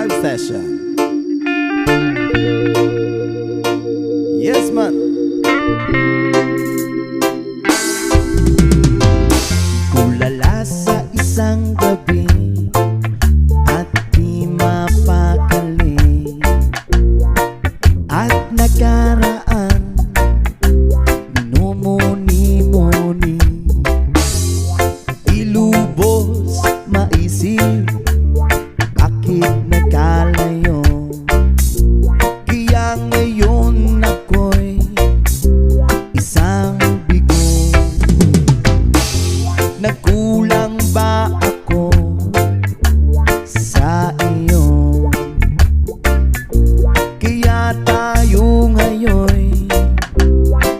live session. Yes, man. Kulala sa isang gabi at di mapakali, at nakaraan minumuni-muni, ilubos maisip bakit nagkalayo. Kaya ngayon ako'y isang bigo. Nagkulang ba ako sa iyo? Kaya tayo ngayon'y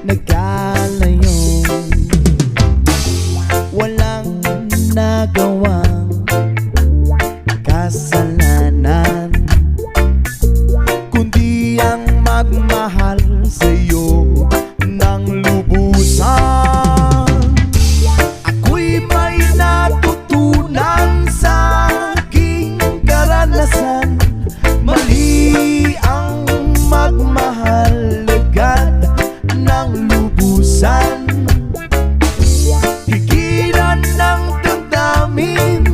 nagkalayo. Walang nagawang kasalanan, kundi ang magmahal sa'yo ng lubusan. Ako'y may natutunan sa aking karanasan. Mali ang magmahal agad ng lubusan. Higilan ng damdamin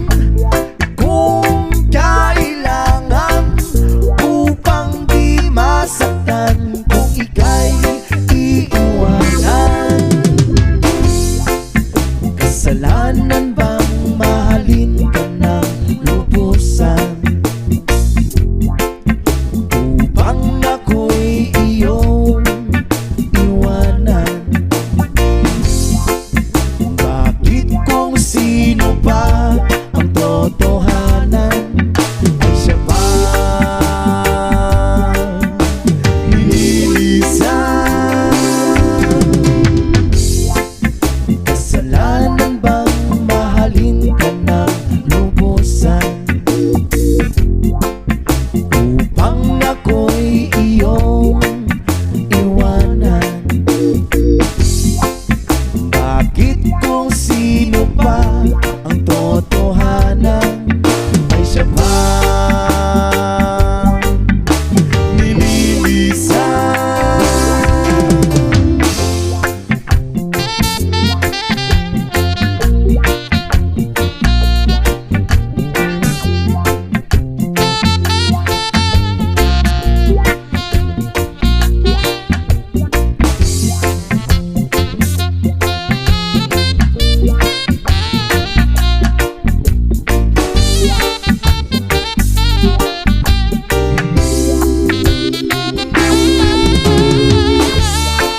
kung kailangan, upang di masaktan kung ika'y iiwanan. Kasalanan bang mahalin ka ng lubusan, upang ako'y iyong iwanan? Bakit kung sino pa ang totohanan ay siya pa nililisan? Kasalanan bang mahalin ka ng lubusan, upang ako'y iyong iwanan? Bakit kung sino pa ang totohanan ay siya pa nililisan?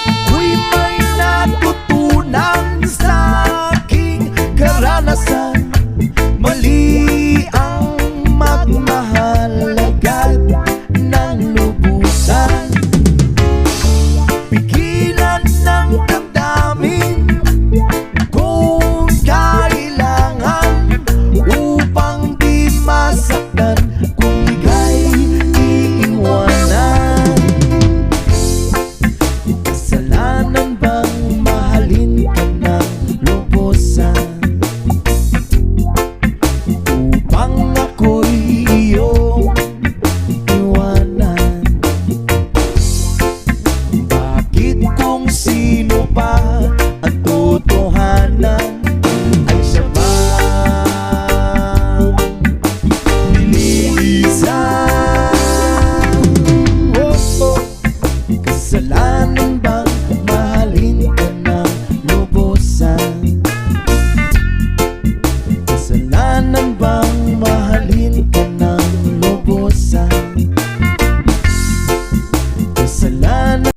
Ako'y may natutunan sa aking karanasan. Mali ang magmahal agad ng lubusan. Pigilan ng damdamin kung kailangan, upang di masaktan kung ika'y iiwanan. Kasalanan bang mahalin ka ng lubusan,